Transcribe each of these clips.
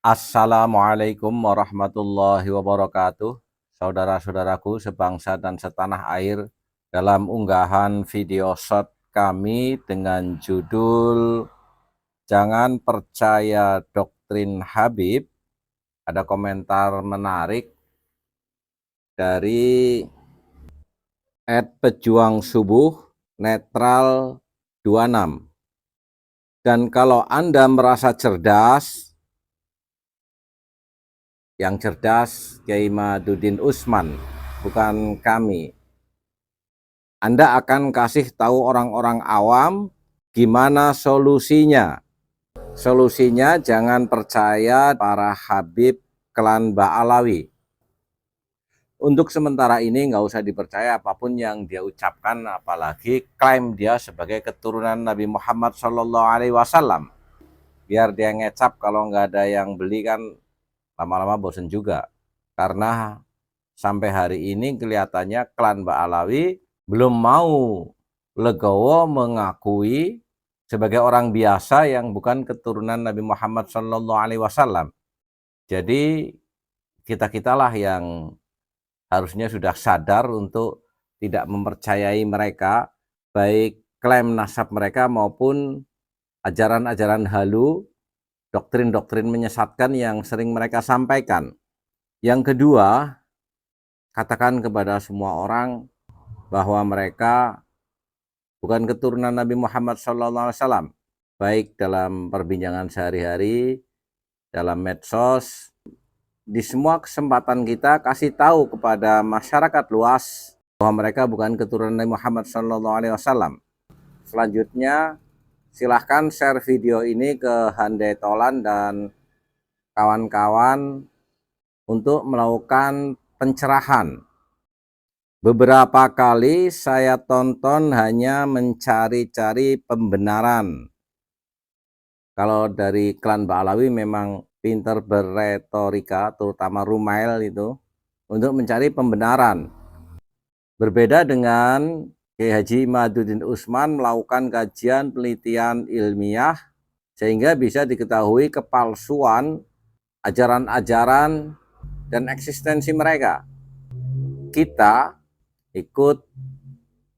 Assalamualaikum warahmatullahi wabarakatuh. Saudara-saudaraku sebangsa dan setanah air, dalam unggahan video short kami dengan judul "Jangan Percaya Doktrin Habib", ada komentar menarik dari @pejuang_subuh_netral26. Dan kalau Anda merasa cerdas, yang cerdas Kiai Maduddin Usman, bukan kami. Anda akan kasih tahu orang-orang awam gimana solusinya. Solusinya jangan percaya para Habib klan Ba'alawi. Untuk sementara ini nggak usah dipercaya apapun yang dia ucapkan, apalagi klaim dia sebagai keturunan Nabi Muhammad SAW. Biar dia ngecap, kalau nggak ada yang beli kan lama-lama bosen juga. Karena sampai hari ini kelihatannya klan Ba'alawi belum mau legowo mengakui sebagai orang biasa yang bukan keturunan Nabi Muhammad SAW. Jadi kita-kitalah yang harusnya sudah sadar untuk tidak mempercayai mereka, baik klaim nasab mereka maupun ajaran-ajaran halu, doktrin-doktrin menyesatkan yang sering mereka sampaikan. Yang kedua, katakan kepada semua orang bahwa mereka bukan keturunan Nabi Muhammad SAW, baik dalam perbincangan sehari-hari, dalam medsos, di semua kesempatan kita kasih tahu kepada masyarakat luas bahwa mereka bukan keturunan Nabi Muhammad SAW. Selanjutnya, silahkan share video ini ke Handai Tolan dan kawan-kawan untuk melakukan pencerahan. Beberapa kali saya tonton hanya mencari-cari pembenaran. Kalau dari klan Ba'alawi memang pinter berretorika, terutama Rumail itu, untuk mencari pembenaran. Berbeda dengan Kiai Haji Maduddin Usman melakukan kajian penelitian ilmiah sehingga bisa diketahui kepalsuan ajaran-ajaran dan eksistensi mereka. Kita ikut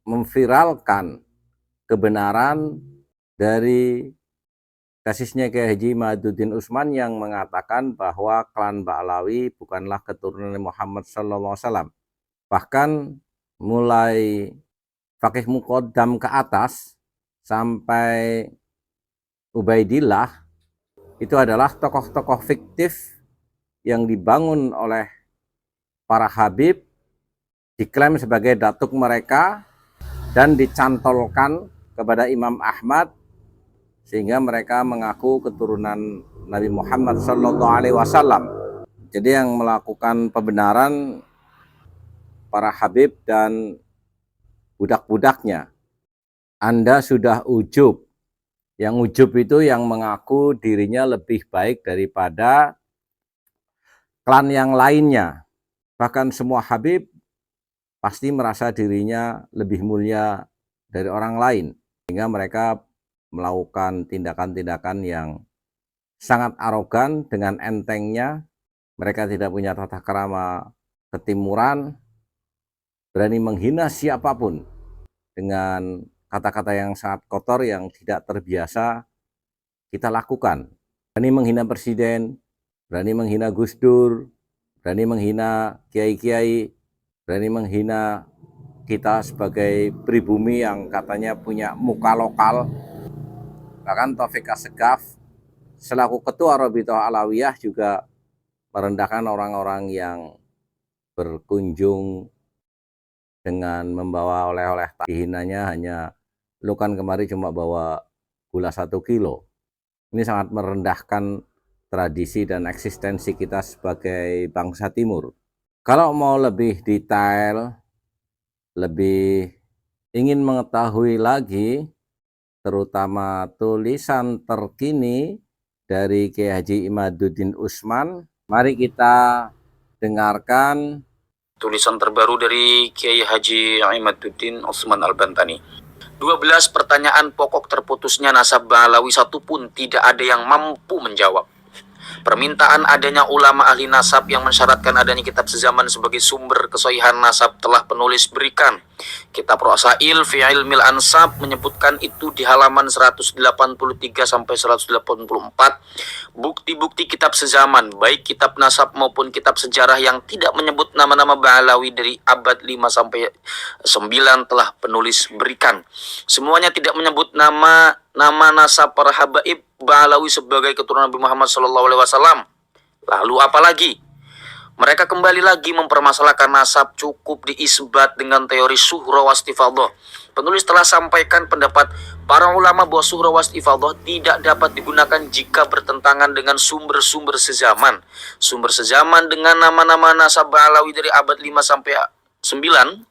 memviralkan kebenaran dari kasisnya Kiai Haji Maduddin Usman yang mengatakan bahwa klan Ba'alawi bukanlah keturunan Muhammad SAW. Bahkan mulai Fakih Muqaddam ke atas sampai Ubaidillah itu adalah tokoh-tokoh fiktif yang dibangun oleh para Habib, diklaim sebagai datuk mereka dan dicantolkan kepada Imam Ahmad sehingga mereka mengaku keturunan Nabi Muhammad SAW. Jadi yang melakukan pembenaran para Habib dan budak-budaknya. Anda sudah ujub. Yang ujub itu yang mengaku dirinya lebih baik daripada klan yang lainnya. Bahkan semua Habib pasti merasa dirinya lebih mulia dari orang lain, sehingga mereka melakukan tindakan-tindakan yang sangat arogan dengan entengnya. Mereka tidak punya tata krama ketimuran, berani menghina siapapun dengan kata-kata yang sangat kotor yang tidak terbiasa kita lakukan. Berani menghina presiden, berani menghina Gus Dur, berani menghina kiai-kiai, berani menghina kita sebagai pribumi yang katanya punya muka lokal. Bahkan Taufik Assegaf selaku ketua Rabithah Alawiyah juga merendahkan orang-orang yang berkunjung dengan membawa oleh-oleh. Dihinanya hanya, lu kan kemarin cuma bawa gula 1 kilo. Ini sangat merendahkan tradisi dan eksistensi kita sebagai bangsa timur. Kalau mau lebih detail, lebih ingin mengetahui lagi, terutama tulisan terkini dari Kiai Haji Maduddin Usman, mari kita dengarkan tulisan terbaru dari Kiai Haji Imaduddin Usman Al-Bantani. 12 pertanyaan pokok terputusnya nasab Ba'alawi, satu pun tidak ada yang mampu menjawab. Permintaan adanya ulama ahli nasab yang mensyaratkan adanya kitab sezaman sebagai sumber kesohihan nasab telah penulis berikan. Kitab Rasail fi Ilmil Ansab menyebutkan itu di halaman 183 sampai 184. Bukti-bukti kitab sezaman, baik kitab nasab maupun kitab sejarah yang tidak menyebut nama-nama Ba'alawi dari abad 5 sampai 9 telah penulis berikan. Semuanya tidak menyebut nama nasab para habaib Ba'alawi sebagai keturunan Nabi Muhammad SAW. Lalu apalagi? Mereka kembali lagi mempermasalahkan nasab cukup diisbat dengan teori suhra wastifadhah. Penulis telah sampaikan pendapat para ulama bahwa suhra wastifadhah tidak dapat digunakan jika bertentangan dengan sumber-sumber sezaman. Sumber sezaman dengan nama-nama nasab Ba'alawi dari abad 5 sampai 9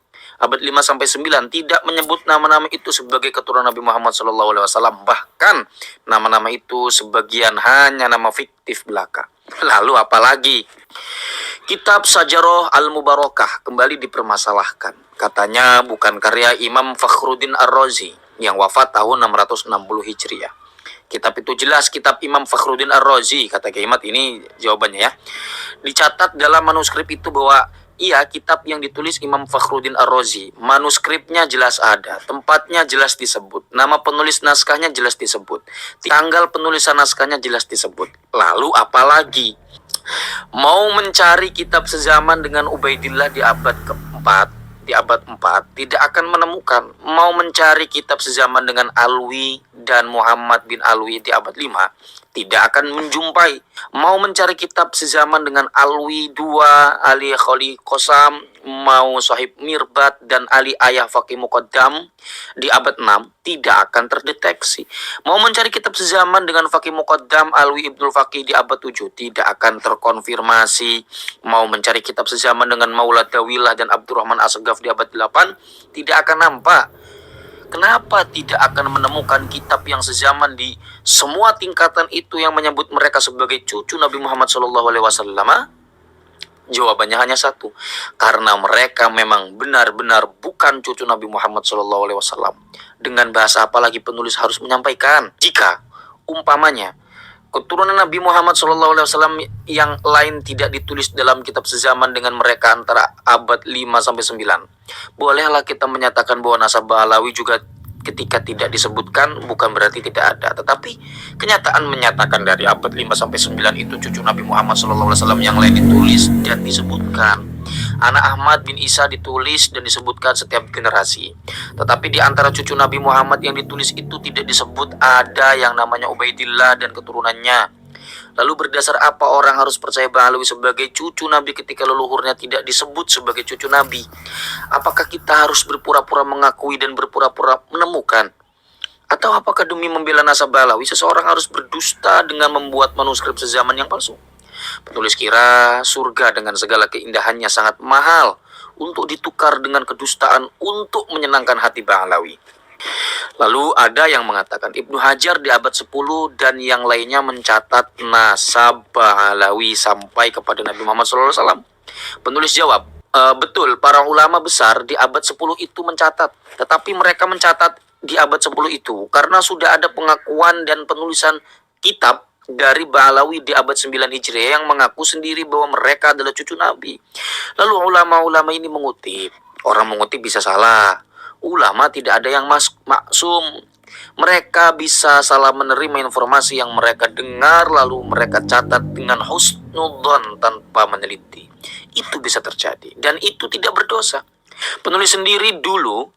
tidak menyebut nama-nama itu sebagai keturunan Nabi Muhammad SAW. Bahkan nama-nama itu sebagian hanya nama fiktif belaka. Lalu apalagi? Kitab Sajarah Al-Mubarakah kembali dipermasalahkan. Katanya bukan karya Imam Fakhruddin Ar-Razi yang wafat tahun 660 Hijriah. Kitab itu jelas kitab Imam Fakhruddin Ar-Razi, kata Kiai Mat. Ini jawabannya ya. Dicatat dalam manuskrip itu bahwa iya, kitab yang ditulis Imam Fakhruddin Ar-Razi. Manuskripnya jelas ada, tempatnya jelas disebut, nama penulis naskahnya jelas disebut, tanggal penulisan naskahnya jelas disebut. Lalu apalagi? Mau mencari kitab sezaman dengan Ubaidillah di abad keempat, di abad 4 tidak akan menemukan. Mau mencari kitab sezaman dengan Alwi dan Muhammad bin Alwi di abad 5 tidak akan menjumpai. Mau mencari kitab sezaman dengan Alwi II, Ali Kholi Qasam, mau Sahib Mirbat dan Ali Ayah Faqih Muqaddam di abad 6 tidak akan terdeteksi. Mau mencari kitab sezaman dengan Faqih Muqaddam Alwi Ibnul Faqih di abad 7 tidak akan terkonfirmasi. Mau mencari kitab sezaman dengan Maula Dawilah dan Abdurrahman Asgaf di abad 8 tidak akan nampak. Kenapa tidak akan menemukan kitab yang sezaman di semua tingkatan itu yang menyebut mereka sebagai cucu Nabi Muhammad SAW? Jawabannya hanya satu, karena mereka memang benar-benar bukan cucu Nabi Muhammad SAW. Dengan bahasa apa lagi penulis harus menyampaikan? Jika umpamanya keturunan Nabi Muhammad SAW yang lain tidak ditulis dalam kitab sezaman dengan mereka antara abad 5 sampai 9, bolehlah kita menyatakan bahwa nasab Ba'alawi juga ketika tidak disebutkan bukan berarti tidak ada. Tetapi kenyataan menyatakan dari abad 5 sampai 9 itu cucu Nabi Muhammad SAW yang lain ditulis dan disebutkan. Anak Ahmad bin Isa ditulis dan disebutkan setiap generasi. Tetapi di antara cucu Nabi Muhammad yang ditulis itu tidak disebut ada yang namanya Ubaidillah dan keturunannya. Lalu berdasar apa orang harus percaya Ba'alawi sebagai cucu Nabi ketika leluhurnya tidak disebut sebagai cucu Nabi? Apakah kita harus berpura-pura mengakui dan berpura-pura menemukan? Atau apakah demi membela nasab Ba'alawi seseorang harus berdusta dengan membuat manuskrip sezaman yang palsu? Penulis kira surga dengan segala keindahannya sangat mahal untuk ditukar dengan kedustaan untuk menyenangkan hati Ba'alawi. Lalu ada yang mengatakan Ibnu Hajar di abad 10 dan yang lainnya mencatat nasab Ba'alawi sampai kepada Nabi Muhammad SAW. Penulis jawab, betul, para ulama besar di abad 10 itu mencatat. Tetapi mereka mencatat di abad 10 itu karena sudah ada pengakuan dan penulisan kitab dari Ba'alawi di abad 9 Hijriah yang mengaku sendiri bahwa mereka adalah cucu Nabi. Lalu ulama-ulama ini mengutip. Orang mengutip bisa salah. Ulama tidak ada yang maksum. Mereka bisa salah menerima informasi yang mereka dengar lalu mereka catat dengan husnudzon tanpa meneliti. Itu bisa terjadi dan itu tidak berdosa. Penulis sendiri dulu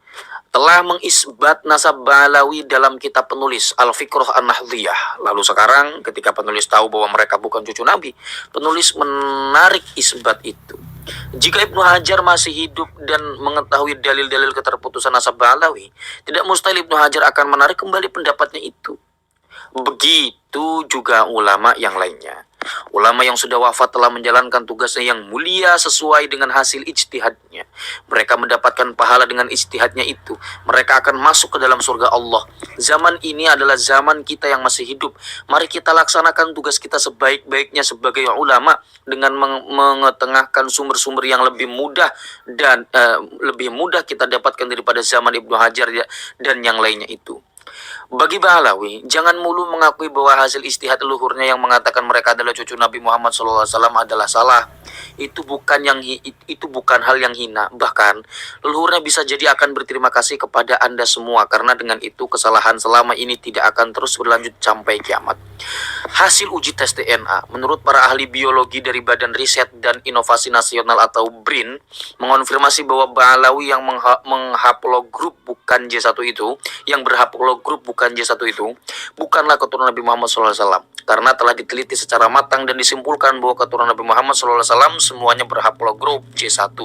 telah mengisbat nasab Ba'alawi dalam kitab penulis Al-Fiqrah An-Nahdhiyah. Lalu sekarang ketika penulis tahu bahwa mereka bukan cucu Nabi, penulis menarik isbat itu. Jika Ibnu Hajar masih hidup dan mengetahui dalil-dalil keterputusan nasab Ba'alawi, tidak mustahil Ibnu Hajar akan menarik kembali pendapatnya itu. Begitu juga ulama yang lainnya. Ulama yang sudah wafat telah menjalankan tugasnya yang mulia sesuai dengan hasil ijtihadnya. Mereka mendapatkan pahala dengan ijtihadnya itu. Mereka akan masuk ke dalam surga Allah. Zaman ini adalah zaman kita yang masih hidup. Mari kita laksanakan tugas kita sebaik-baiknya sebagai ulama dengan mengetengahkan sumber-sumber yang lebih mudah dan lebih mudah kita dapatkan daripada zaman Ibnu Hajar dan yang lainnya itu. Bagi Ba'alawi, jangan mulu mengakui bahwa hasil istihad leluhurnya yang mengatakan mereka adalah cucu Nabi Muhammad SAW adalah salah. Itu bukan hal yang hina. Bahkan leluhurnya bisa jadi akan berterima kasih kepada Anda semua karena dengan itu kesalahan selama ini tidak akan terus berlanjut sampai kiamat. Hasil uji tes DNA menurut para ahli biologi dari Badan Riset dan Inovasi Nasional atau BRIN mengonfirmasi bahwa Ba'alawi yang menghaplogrup bukan J1 itu, yang berhaplogrup bukan J1 itu, bukanlah keturunan Nabi Muhammad SAW. Karena telah diteliti secara matang dan disimpulkan bahwa keturunan Nabi Muhammad SAW semuanya berhaplogrup J1.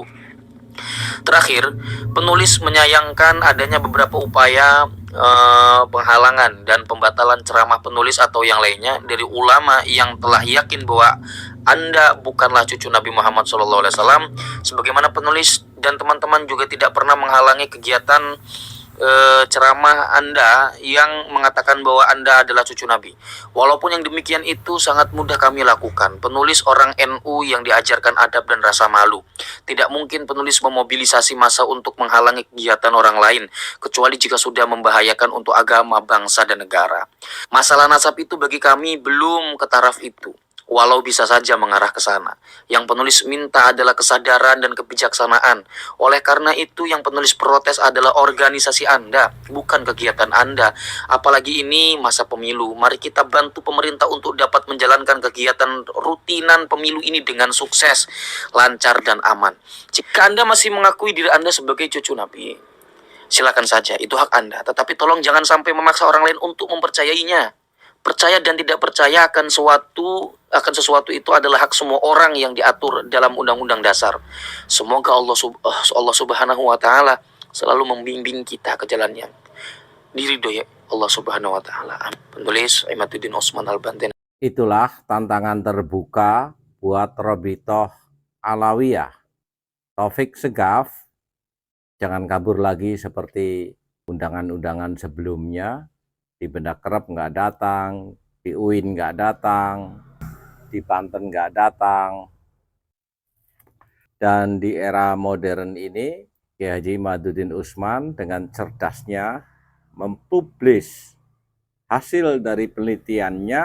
Terakhir, penulis menyayangkan adanya beberapa upaya penghalangan dan pembatalan ceramah penulis atau yang lainnya dari ulama yang telah yakin bahwa Anda bukanlah cucu Nabi Muhammad SAW. Sebagaimana penulis dan teman-teman juga tidak pernah menghalangi kegiatan ceramah Anda yang mengatakan bahwa Anda adalah cucu Nabi. Walaupun yang demikian itu sangat mudah kami lakukan. Penulis orang NU yang diajarkan adab dan rasa malu. Tidak mungkin penulis memobilisasi massa untuk menghalangi kegiatan orang lain, kecuali jika sudah membahayakan untuk agama, bangsa, dan negara. Masalah nasab itu bagi kami belum ke taraf itu, walau bisa saja mengarah ke sana. Yang penulis minta adalah kesadaran dan kebijaksanaan. Oleh karena itu yang penulis protes adalah organisasi Anda, bukan kegiatan Anda. Apalagi ini masa pemilu. Mari kita bantu pemerintah untuk dapat menjalankan kegiatan rutinan pemilu ini dengan sukses, lancar, dan aman. Jika Anda masih mengakui diri Anda sebagai cucu Nabi, silakan saja, itu hak Anda. Tetapi tolong jangan sampai memaksa orang lain untuk mempercayainya. Percaya dan tidak percaya akan sesuatu itu adalah hak semua orang yang diatur dalam Undang-Undang Dasar. Semoga Allah Subhanahu wa taala selalu membimbing kita ke jalan yang diridhoi Allah Subhanahu wa taala. Penulis Imaduddin Usman Al-Banten. Itulah tantangan terbuka buat Robitoh Alawiyah. Taufik Segaf, jangan kabur lagi seperti undangan-undangan sebelumnya. Di Benda Kerep nggak datang, di UIN nggak datang, di Banten nggak datang. Dan di era modern ini, Kiai Haji Imaduddin Usman dengan cerdasnya mempublis hasil dari penelitiannya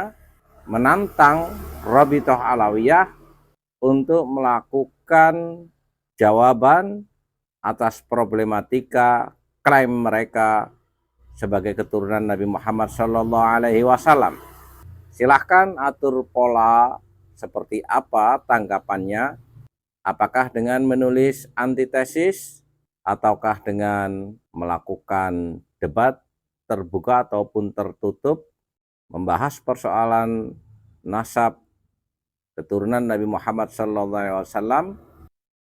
menantang Robitoh Alawiyah untuk melakukan jawaban atas problematika klaim mereka sebagai keturunan Nabi Muhammad SAW. Silahkan atur pola seperti apa tanggapannya, apakah dengan menulis antitesis ataukah dengan melakukan debat terbuka ataupun tertutup, membahas persoalan nasab keturunan Nabi Muhammad SAW,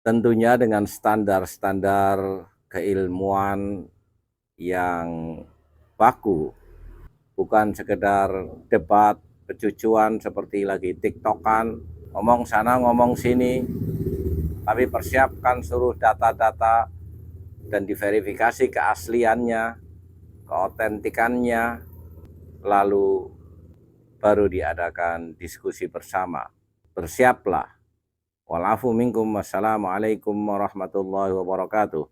tentunya dengan standar-standar keilmuan yang baku, bukan sekedar debat pecucuan seperti lagi tiktokan, ngomong sana ngomong sini, tapi persiapkan seluruh data-data dan diverifikasi keasliannya, keotentikannya, lalu baru diadakan diskusi bersama. Bersiaplah. Walafu minkum. Wassalamualaikum warahmatullahi wabarakatuh.